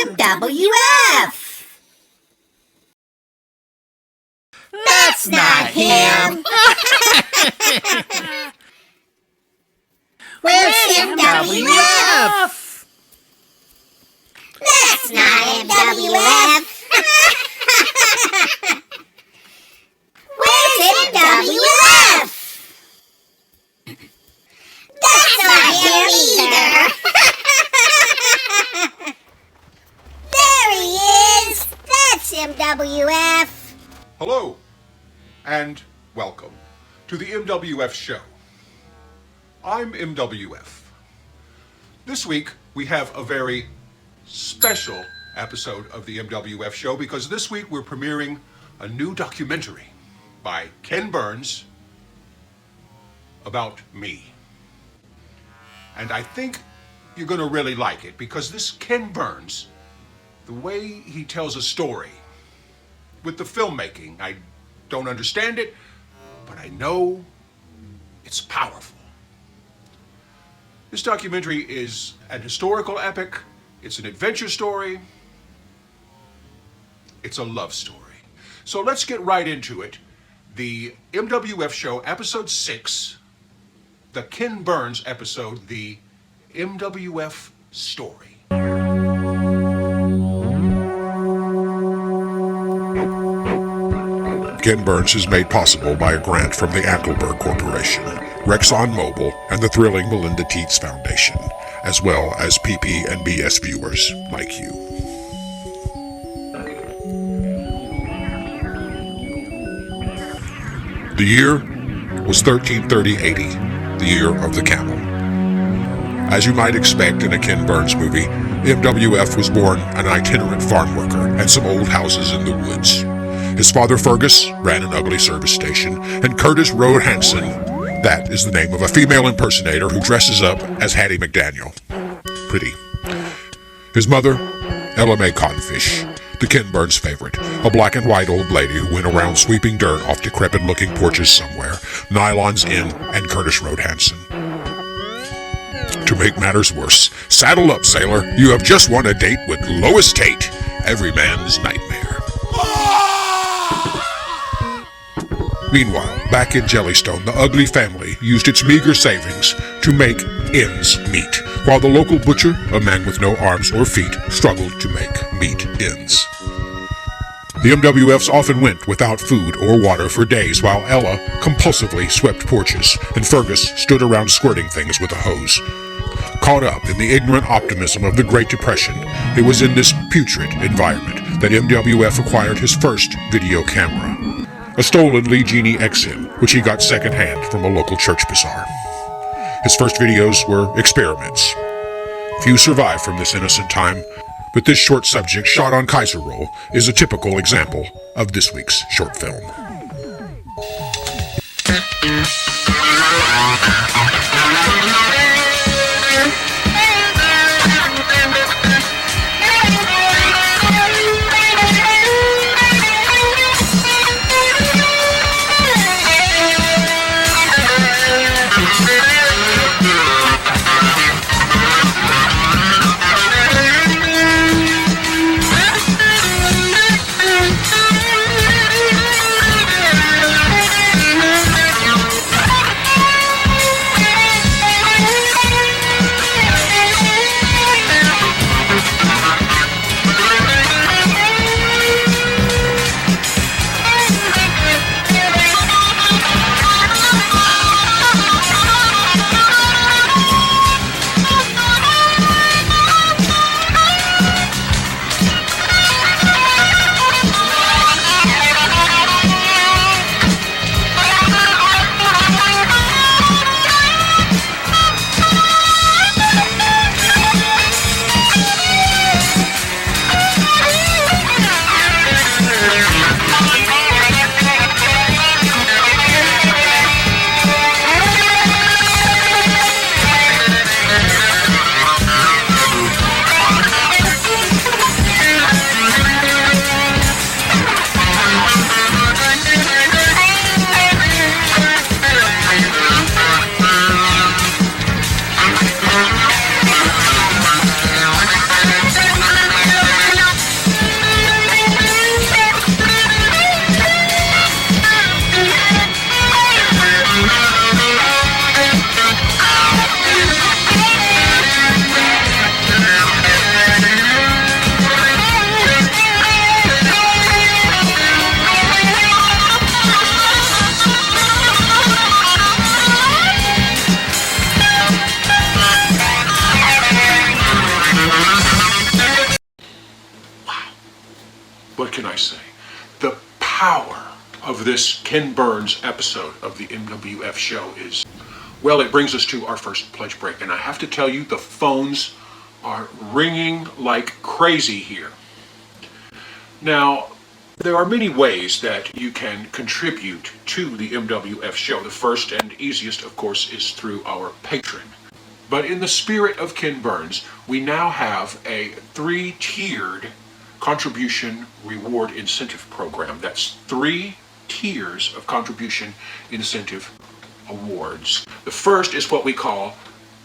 MWF? That's not him. Where's MWF? That's not MWF. Where's MWF? That's not him either. There he is. That's MWF. Hello, and welcome to the MWF show. I'm MWF. This week, we have a very special episode of the MWF show because this week we're premiering a new documentary by Ken Burns about me. And I think you're going to really like it because this Ken Burns, the way he tells a story with the filmmaking, I don't understand it, but I know it's powerful. This documentary is an historical epic, it's an adventure story, it's a love story. So let's get right into it. The MWF show, episode 6, the Ken Burns episode, the MWF story. Ken Burns is made possible by a grant from the Ankelberg Corporation, ExxonMobil, and the thrilling Melinda Teets Foundation, as well as PP and BS viewers like you. The year was 1330-80, the year of the camel. As you might expect in a Ken Burns movie, MWF was born an itinerant farm worker and some old houses in the woods. His father Fergus ran an ugly service station, and Curtis Road Hansen, that is the name of a female impersonator who dresses up as Hattie McDaniel. Pretty. His mother, Ella Mae Codfish, the Ken Burns favorite, a black and white old lady who went around sweeping dirt off decrepit-looking porches somewhere, Nylon's Inn, and Curtis Road Hansen. To make matters worse, saddle up, sailor. You have just won a date with Lois Tate, every man's nightmare. Meanwhile, back in Jellystone, the ugly family used its meager savings to make ends meet, while the local butcher, a man with no arms or feet, struggled to make meat ends. The MWFs often went without food or water for days, while Ella compulsively swept porches, and Fergus stood around squirting things with a hose. Caught up in the ignorant optimism of the Great Depression, it was in this putrid environment that MWF acquired his first video camera. A stolen Lee Genie XM, which he got secondhand from a local church bazaar. His first videos were experiments. Few survive from this innocent time, but this short subject shot on Kaiser roll is a typical example of this week's short film. I say? The power of this Ken Burns episode of the MWF show is, well, it brings us to our first pledge break. And I have to tell you, the phones are ringing like crazy here. Now, there are many ways that you can contribute to the MWF show. The first and easiest, of course, is through our Patreon. But in the spirit of Ken Burns, we now have a 3-tiered contribution reward incentive program. That's 3 tiers of contribution incentive awards. The first is what we call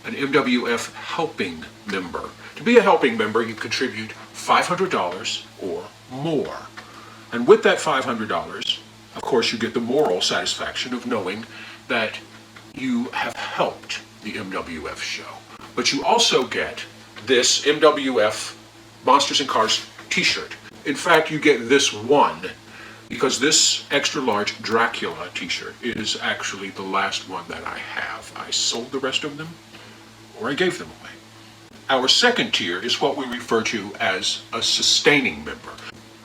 an MWF helping member. To be a helping member, you contribute $500 or more. And with that $500, of course, you get the moral satisfaction of knowing that you have helped the MWF show. But you also get this MWF Monsters and Cars t-shirt. In fact, you get this one because this extra large Dracula t-shirt is actually the last one that I have. I sold the rest of them, or I gave them away. Our second tier is what we refer to as a sustaining member.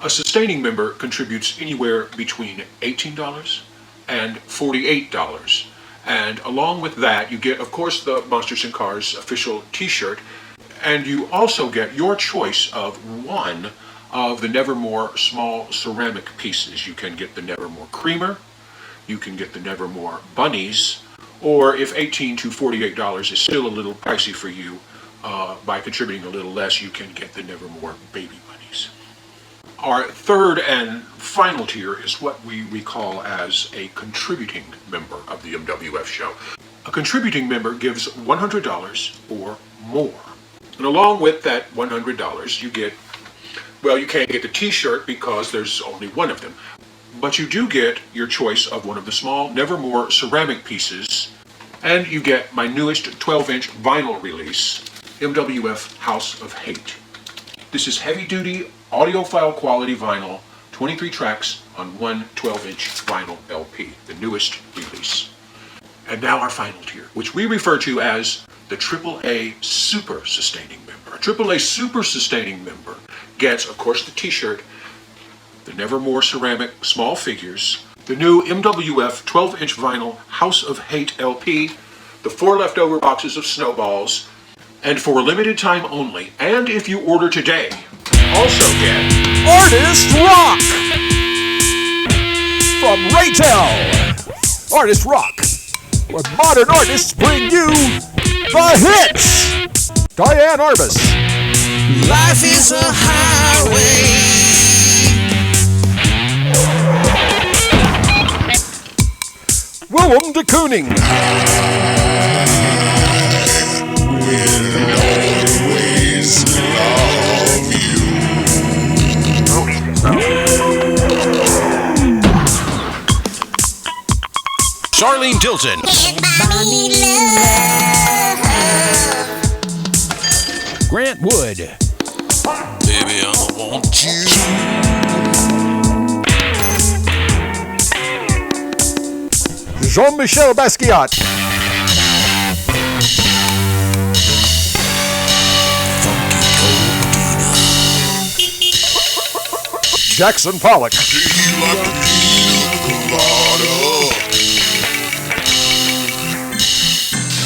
A sustaining member contributes anywhere between $18 and $48. And along with that, you get, of course, the Monsters and Cars official t-shirt, and you also get your choice of one of the Nevermore small ceramic pieces. You can get the Nevermore Creamer, you can get the Nevermore Bunnies, or if $18 to $48 is still a little pricey for you, by contributing a little less, you can get the Nevermore Baby Bunnies. Our third and final tier is what we call as a contributing member of the MWF show. A contributing member gives $100 or more. And along with that $100, you get, well, you can't get the t-shirt because there's only one of them. But you do get your choice of one of the small Nevermore ceramic pieces, and you get my newest 12-inch vinyl release, MWF House of Hate. This is heavy-duty audiophile quality vinyl, 23 tracks on one 12-inch vinyl LP, the newest release. And now our final tier, which we refer to as the AAA Super Sustaining Member. A AAA Super Sustaining Member gets, of course, the t-shirt, the Nevermore ceramic small figures, the new MWF 12-inch vinyl House of Hate LP, the 4 leftover boxes of snowballs, and for a limited time only, and if you order today, also get Artist Rock from Raytel. Artist Rock, where modern artists bring you the hits. Diane Arbus. Life is a highway. Willem dekooning. Charlene Tilton. Grant Wood. Baby, I want you. Jean-Michel Basquiat. Jackson Pollock.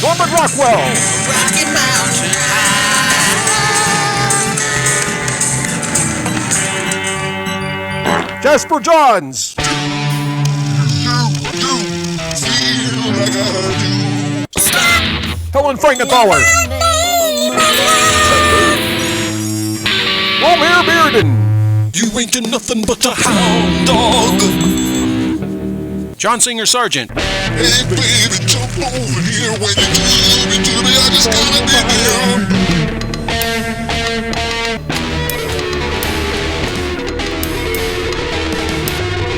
Norman Rockwell. Rocky Mountain High. Jasper Johns. Helen Frankenthaler. Romare Bearden. You ain't nothing but a hound dog. John Singer Sargent. Hey baby, jump over here when you to me, I just gotta be there.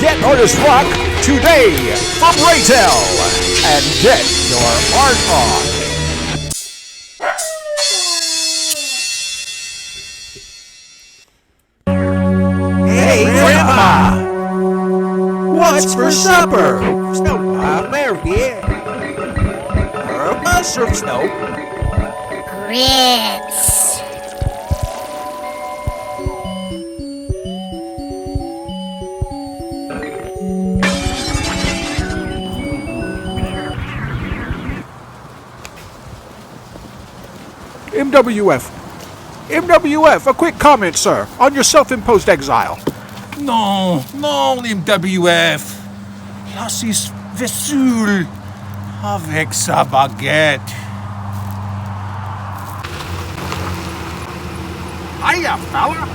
Get Artist Rock today from Raytel and get your art on. Hey, Grandma! What's for supper? Snow, Mary, or a mushroom snow. Grits. MWF, a quick comment, sir, on your self-imposed exile. Non, MWF. Laisse Vesoul avec sa baguette. Hiya, fella.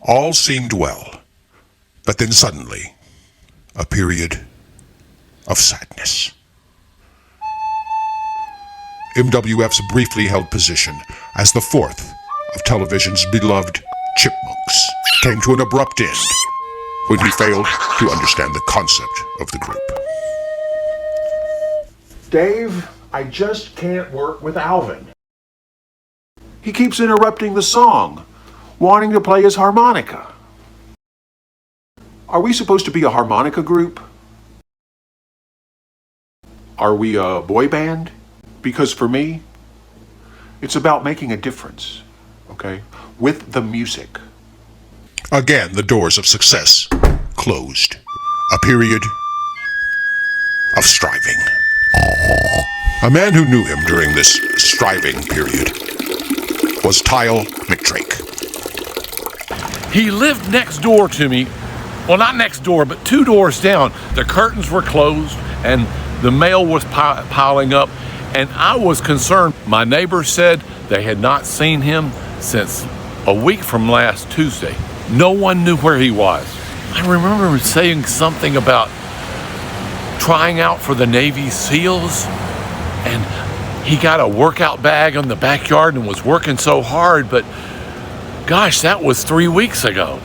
All seemed well, but then suddenly, a period of sadness. MWF's briefly held position as the fourth of television's beloved chipmunks came to an abrupt end when he failed to understand the concept of the group. Dave, I just can't work with Alvin. He keeps interrupting the song, wanting to play his harmonica. Are we supposed to be a harmonica group? Are we a boy band? Because for me, it's about making a difference, okay? With the music. Again, the doors of success closed. A period of striving. A man who knew him during this striving period was Tyle McDrake. He lived next door to me. Well, not next door, but 2 doors down. The curtains were closed and the mail was piling up, and I was concerned. My neighbors said they had not seen him since a week from last Tuesday. No one knew where he was. I remember him saying something about trying out for the Navy SEALs, and he got a workout bag in the backyard and was working so hard, but gosh, that was 3 weeks ago.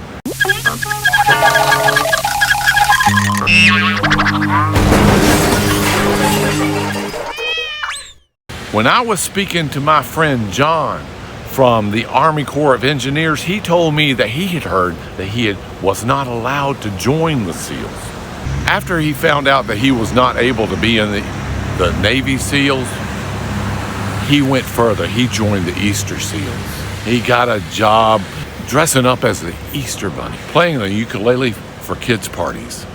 When I was speaking to my friend John from the Army Corps of Engineers, he told me that he had heard that he was not allowed to join the SEALs. After he found out that he was not able to be in the Navy SEALs, he went further. He joined the Easter SEALs. He got a job dressing up as the Easter Bunny, playing the ukulele for kids' parties.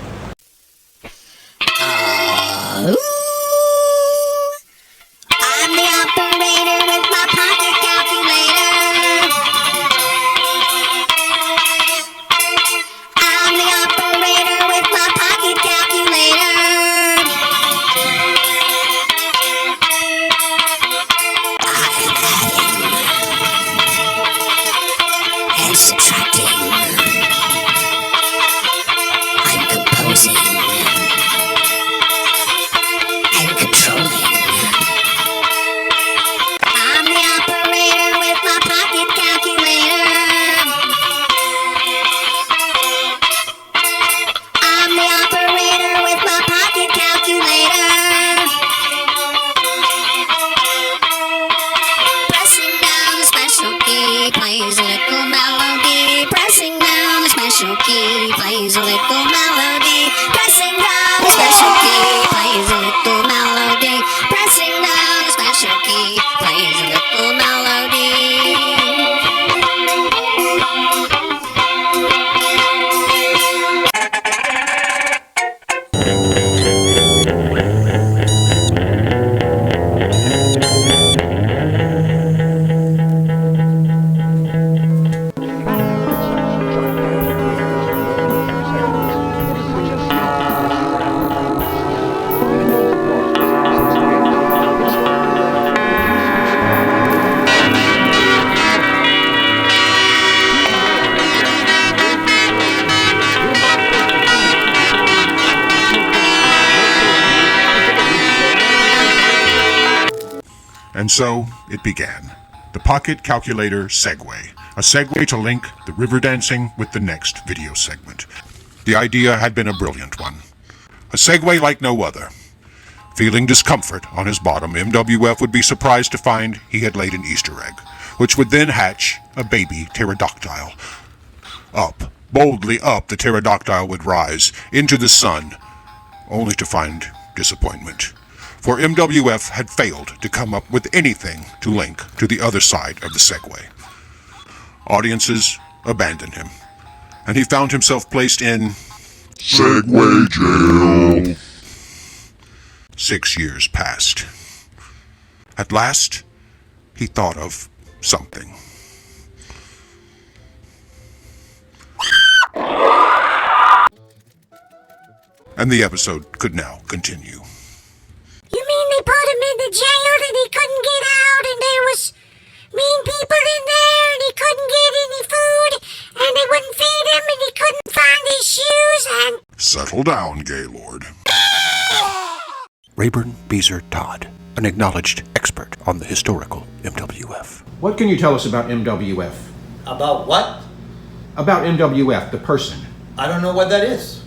I'm the operator with my pocket calculator. I'm the operator with my pocket calculator. I'm adding and subtracting. I'm composing and controlling. I'm the operator with my pocket calculator. I'm the operator with my pocket calculator. Pressing down the special key plays a little melody. Pressing down the special key plays a little melody. Pressing down the special key plays a little melody. Pressing down the special key plays a little melody. And so it began. The Pocket Calculator Segue. A segue to link the river dancing with the next video segment. The idea had been a brilliant one. A segue like no other. Feeling discomfort on his bottom, MWF would be surprised to find he had laid an Easter egg, which would then hatch a baby pterodactyl. Boldly up, the pterodactyl would rise into the sun, only to find disappointment. For MWF had failed to come up with anything to link to the other side of the Segway. Audiences abandoned him, and he found himself placed in Segway jail. 6 years passed. At last, he thought of something. And the episode could now continue. You mean they put him in the jail and he couldn't get out, and there was mean people in there and he couldn't get any food, and they wouldn't feed him and he couldn't find his shoes, and... Settle down, Gaylord. Rayburn Beezer Todd, an acknowledged expert on the historical MWF. What can you tell us about MWF? About what? About MWF, the person. I don't know what that is.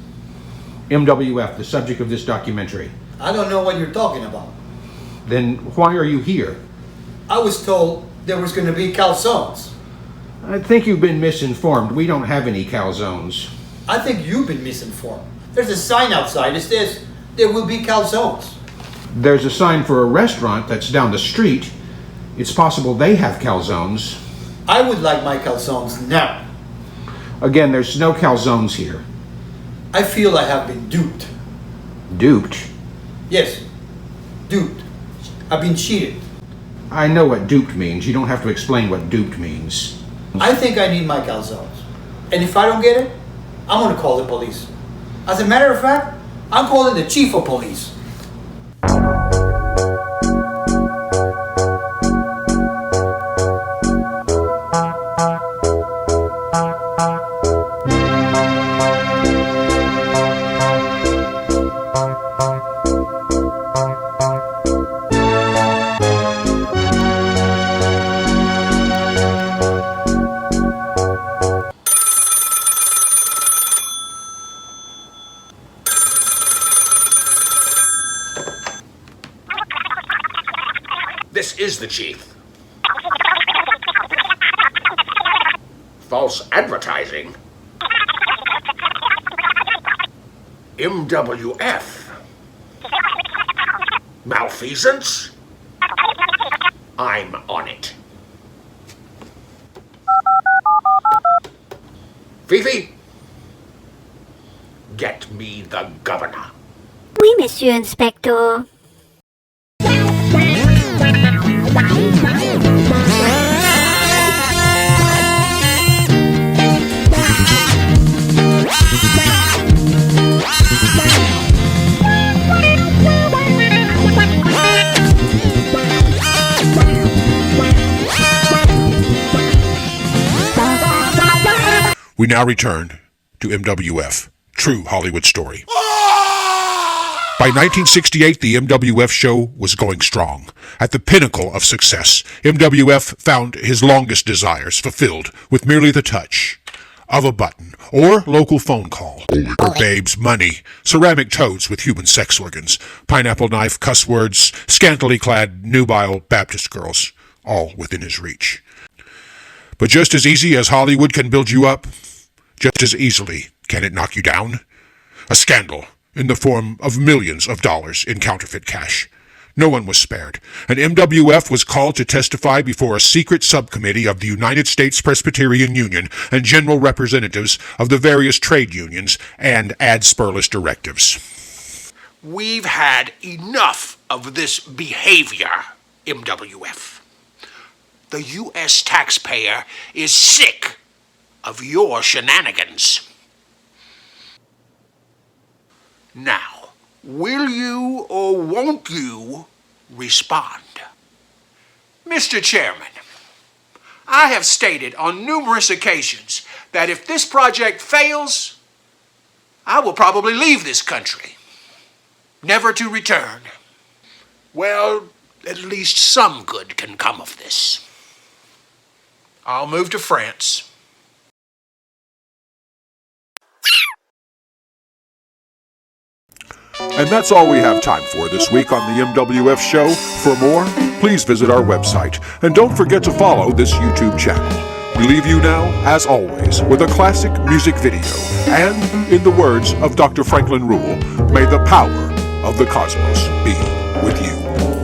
MWF, the subject of this documentary. I don't know what you're talking about. Then why are you here? I was told there was going to be calzones. I think you've been misinformed. We don't have any calzones. I think you've been misinformed. There's a sign outside that says there will be calzones. There's a sign for a restaurant that's down the street. It's possible they have calzones. I would like my calzones now. Again, there's no calzones here. I feel I have been duped. Duped? Yes, duped. I've been cheated. I know what duped means. You don't have to explain what duped means. I think I need my calzones. And if I don't get it, I'm going to call the police. As a matter of fact, I'm calling the chief of police. This is the chief. False advertising. MWF. Malfeasance. I'm on it. Fifi, get me the governor. Oui, Monsieur Inspector. We now return to MWF, True Hollywood Story. By 1968, the MWF show was going strong. At the pinnacle of success, MWF found his longest desires fulfilled with merely the touch of a button or local phone call. Or babes, money, ceramic toads with human sex organs, pineapple knife, cuss words, scantily clad, nubile Baptist girls, all within his reach. But just as easy as Hollywood can build you up, just as easily can it knock you down. A scandal in the form of millions of dollars in counterfeit cash. No one was spared, and MWF was called to testify before a secret subcommittee of the United States Presbyterian Union and general representatives of the various trade unions and ad spurless directives. We've had enough of this behavior, MWF. The U.S. taxpayer is sick of your shenanigans. Now, will you or won't you respond? Mr. Chairman, I have stated on numerous occasions that if this project fails, I will probably leave this country, never to return. Well, at least some good can come of this. I'll move to France. And that's all we have time for this week on the MWF show. For more, please visit our website. And don't forget to follow this YouTube channel. We leave you now, as always, with a classic music video. And, in the words of Dr. Franklin Rule, may the power of the cosmos be with you.